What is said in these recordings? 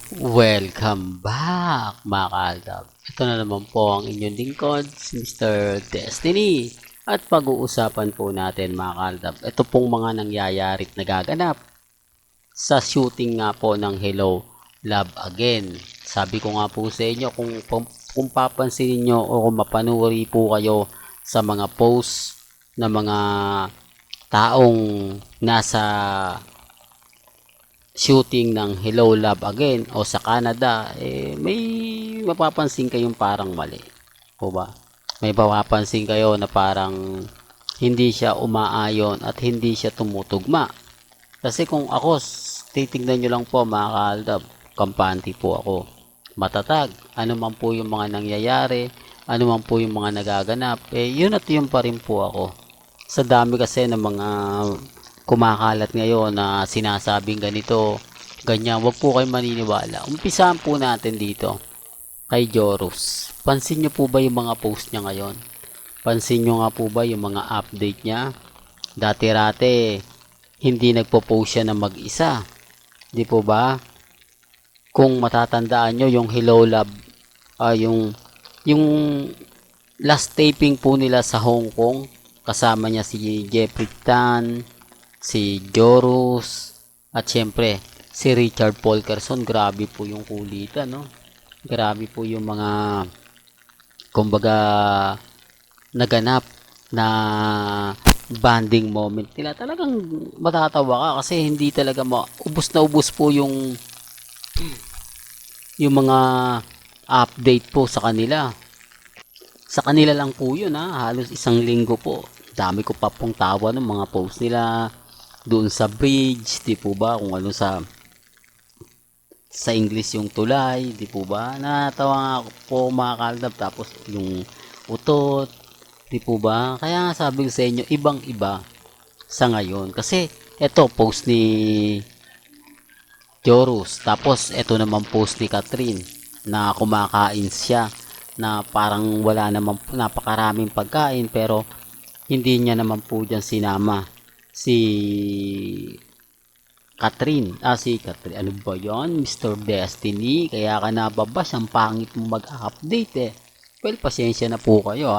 Welcome back mga kaaldab. Ito na naman po ang inyong lingkod, si Mr. Destiny. At pag-uusapan po natin mga kaaldab, ito pong mga nangyayari at nagaganap sa shooting nga po ng Hello, Love Again. Sabi ko nga po sa inyo, kung papansinin nyo o kung mapanuri po kayo sa mga posts na mga taong nasa shooting ng Hello Love Again o sa Canada, may mapapansin kayong parang mali. O ba? May mapapansin kayo na parang hindi siya umaayon at hindi siya tumutugma. Kasi kung ako, titignan nyo lang po mga kaaldab, kampante po ako. Matatag, ano man po yung mga nangyayari, ano man po yung mga nagaganap, yun at yun pa rin po ako. Sa dami kasi ng mga kumakalat ngayon na sinasabing ganito, ganyan, wag po kayo maniniwala. Umpisahan po natin dito kay Jorus. Pansin nyo po ba yung mga post niya ngayon? Pansin nyo nga po ba yung mga update niya? Dati-rate, hindi nagpo-post siya na mag-isa. Di po ba? Kung matatandaan nyo yung Hello Love, yung last taping po nila sa Hong Kong, kasama niya si Jeffrey Tan, si Jorus, at syempre si Richard Polkerson. Grabe po yung kulitan, no? Grabe po yung mga kumbaga naganap na bonding moment nila. Talagang matatawa ka kasi hindi talaga ubos na ubos po yung mga update po sa kanila. Sa kanila lang po yun, halos isang linggo po. Dami ko pa pong tawa ng mga post nila doon sa bridge, di po ba? Kung ano sa English yung tulay, di po ba? Natawa nga ako po mga kaaldab. Tapos yung utot, di po ba? Kaya nga sabi ko sa inyo, ibang iba sa ngayon. Kasi eto post ni Jorus. Tapos eto naman post ni Catherine na kumakain siya na parang wala naman, napakaraming pagkain pero hindi niya naman po dyan sinama si Catherine. Si Catherine, ano ba yon, Mr. Destiny? Kaya ka nababas, ang pangit mo mag-update Well, pasensya na po kayo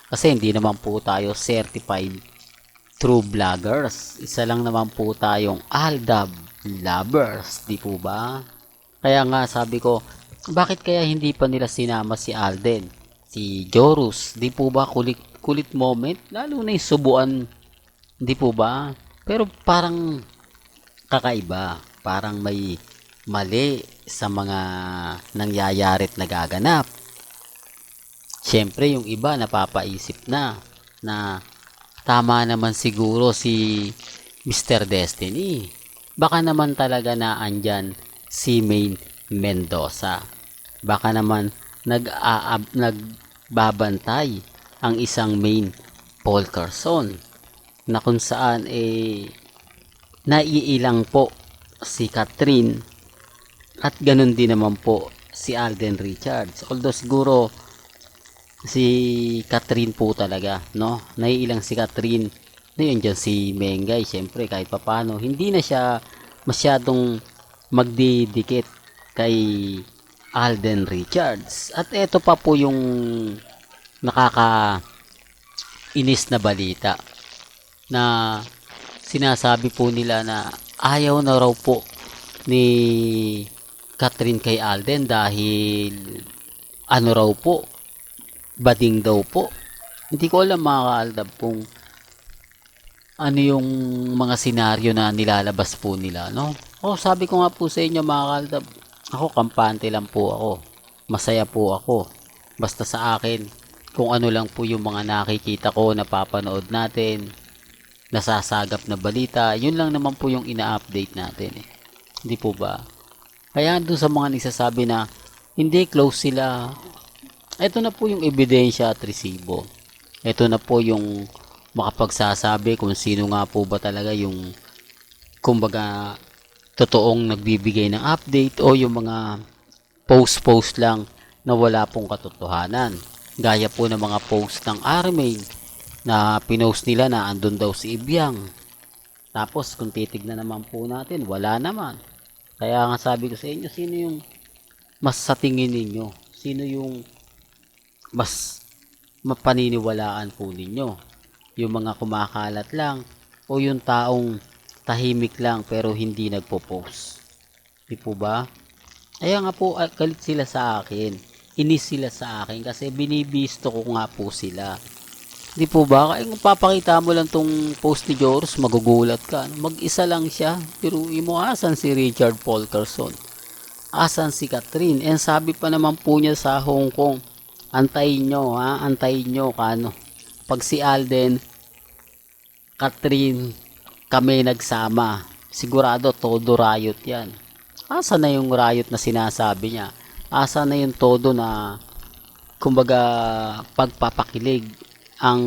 kasi hindi naman po tayo certified true vloggers. Isa lang naman po tayong Aldab lovers, di po ba? Kaya nga sabi ko, bakit kaya hindi pa nila sinama si Alden, si Jorus? Di po ba kulit moment? Lalo na yung subuan, di po ba? Pero parang kakaiba, parang may mali sa mga nangyayari at nagaganap. Siyempre yung iba napapaisip na tama naman siguro si Mr. Destiny. Baka naman talaga na andyan si Main Mendoza. Baka naman nagbabantay ang isang Main Polkerson na kung saan naiilang po si Catherine at ganun din naman po si Alden Richards. Although siguro si Catherine po talaga, no? Naiilang si Catherine. Ngayon dyan si Mengay, syempre kahit papano, hindi na siya masyadong magdidikit kay Alden Richards. At eto pa po yung nakakainis na balita na sinasabi po nila na ayaw na raw po ni Catherine kay Alden dahil ano raw po, bading daw po. Hindi ko alam mga kaaldab kung ano yung mga senaryo na nilalabas po nila, no? Sabi ko nga po sa inyo mga kaaldab, ako kampante lang po ako. Masaya po ako. Basta sa akin, kung ano lang po yung mga nakikita ko, napapanood natin, nasasagap na balita, yun lang naman po yung ina-update natin Hindi po ba? Kaya doon sa mga nagsasabi na hindi close sila, ito na po yung ebidensya at resibo. Ito na po yung makapagsasabi kung sino nga po ba talaga yung kumbaga totoong nagbibigay ng update o yung mga post lang na wala pong katotohanan. Gaya po ng mga post ng Armain na pinost nila na andun daw si Ibiang. Tapos kung titignan naman po natin, wala naman. Kaya nga sabi ko sa inyo, sino yung mas sa tingin ninyo, sino yung mas mapaniniwalaan po ninyo? Yung mga kumakalat lang o yung taong tahimik lang pero hindi nagpo-post? Di po ba? Kaya nga po, galit sila sa akin. Inis sila sa akin kasi binibisto ko nga po sila. Di po ba? Kaya kung papakita mo lang tong post ni Joros, magugulat ka. Mag-isa lang siya. Pero mo, asan si Richard Polkerson? Asan si Catherine? And sabi pa naman po niya sa Hong Kong, antayin nyo ha, antayin nyo kano. Pag si Alden, Catherine, kami nagsama. Sigurado todo riot yan. Asa na yung riot na sinasabi niya? Asa na yung todo na kumbaga pagpapakilig ang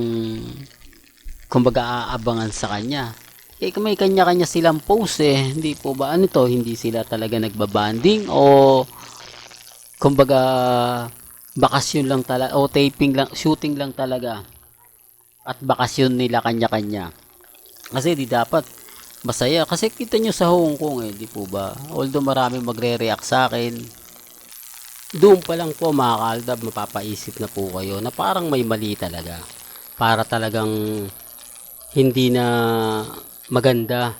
kumbaga aabangan sa kanya? Eh may kanya-kanya silang post eh. Hindi po ba ano to? Hindi sila talaga nagbabanding o kumbaga bakasyon lang talaga o taping lang, shooting lang talaga. At bakasyon nila kanya-kanya. Kasi di dapat masaya. Kasi kita nyo sa Hong Kong eh, di po ba? Although marami magre-react sa akin, doon pa lang po mga kaaldab, mapapaisip na po kayo na parang may mali talaga. Para talagang hindi na maganda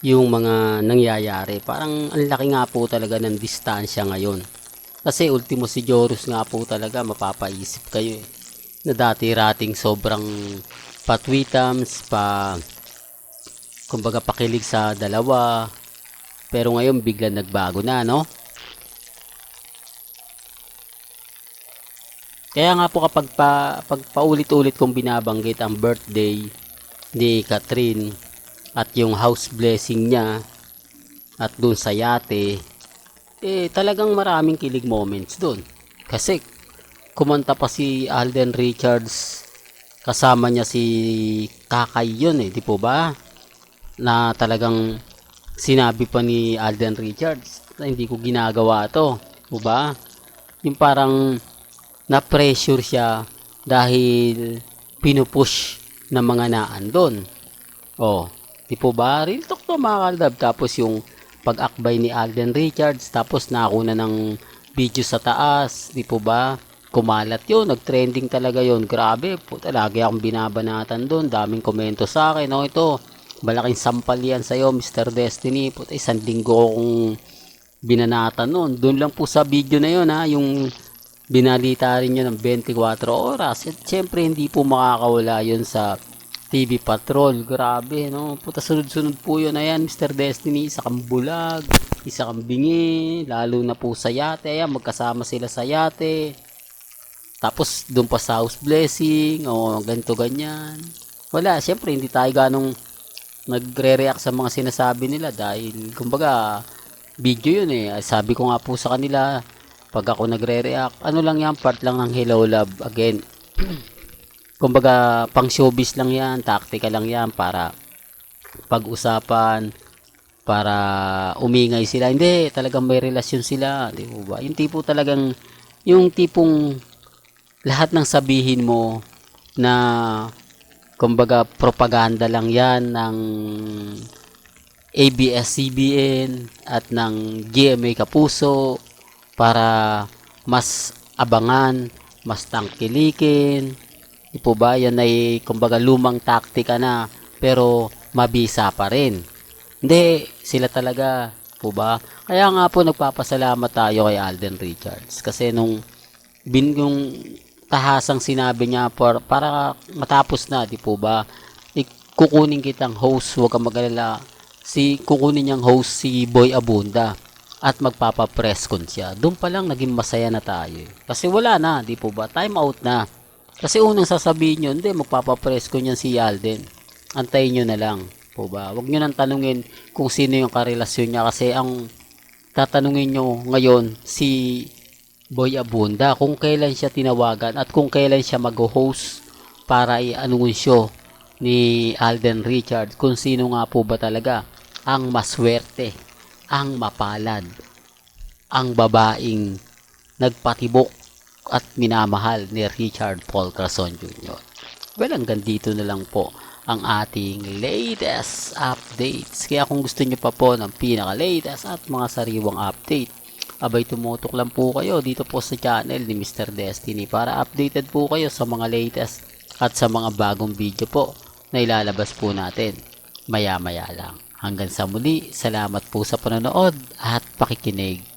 yung mga nangyayari. Parang ang laki nga po talaga ng distansya ngayon. Kasi ultimo si Joros nga po talaga, mapapaisip kayo eh. Na dati rating sobrang patwitams, kumbaga pakilig sa dalawa. Pero ngayon biglang nagbago na, no? Kaya nga po kapag pag paulit-ulit kong binabanggit ang birthday ni Catherine at yung house blessing niya at dun sa yate, eh talagang maraming kilig moments dun. Kasi kumanta pa si Alden Richards, kasama niya si Kakay yun eh, di po ba? Na talagang sinabi pa ni Alden Richards na hindi ko ginagawa to, po ba? Yung parang na-pressure siya dahil pinupush ng mga naandon. Oh, di po ba? Real talk to mga kaldab. Tapos yung pag-akbay ni Alden Richards, tapos nakuna ng video sa taas, di po ba? Kumalat yun, nag-trending talaga yun. Grabe, puta, lagi akong binabanatan doon. Daming komento sa akin. Oh, ito, malaking sampal yan sa'yo, Mr. Destiny. Puta, isang linggo akong binanatan noon. Doon lang po sa video na yun, ha, yung binalita rin yun ng 24 oras. At syempre, hindi po makakawala yun sa TV Patrol. Grabe, no? Puta, sunod-sunod po yun. Ayan, Mr. Destiny, isa kang bulag, isa kang bingi, lalo na po sa yate. Ayan, magkasama sila sa yate. Tapos, doon pa sa house blessing, o ganito, ganyan. Wala, syempre, hindi tayo ganong nagre-react sa mga sinasabi nila dahil, kumbaga, video yun eh. Sabi ko nga po sa kanila, pag ako nagre-react, ano lang yan, part lang ng Hello Love. Again, kumbaga, pang showbiz lang yan, taktika lang yan para pag-usapan, para umingay sila. Hindi, talagang may relasyon sila, di ba? Yung tipo talagang, yung tipong lahat ng sabihin mo na kumbaga propaganda lang yan ng ABS-CBN at ng GMA Kapuso para mas abangan, mas tangkilikin. Di po ba? Yan ay kumbaga lumang taktika na pero mabisa pa rin. Hindi, sila talaga po ba? Kaya nga po nagpapasalamat tayo kay Alden Richards kasi nung yung tahasang sinabi niya para matapos na, di po ba? Kukunin kitang host, huwag kang mag-alala. Kukunin niyang host si Boy Abunda at magpapa-press con siya. Doon pa lang naging masaya na tayo. Kasi wala na, di po ba? Time out na. Kasi unang sasabihin nyo, hindi, magpapa-press con yan si Alden. Antayin nyo na lang, po ba? Huwag nyo nang tanungin kung sino yung karelasyon niya kasi ang tatanungin nyo ngayon si Boy Abunda kung kailan siya tinawagan at kung kailan siya mag-host para i-anunsyo ni Alden Richards kung sino nga po ba talaga ang maswerte, ang mapalad, ang babaeng nagpatibok at minamahal ni Richard Polkerson Jr. Well, hanggang dito na lang po ang ating latest updates. Kaya kung gusto nyo pa po ng pinaka-latest at mga sariwang update abay tumutok lang po kayo dito po sa channel ni Mr. Destiny para updated po kayo sa mga latest at sa mga bagong video po na ilalabas po natin maya maya lang. Hanggang sa muli, salamat po sa panonood at pakikinig.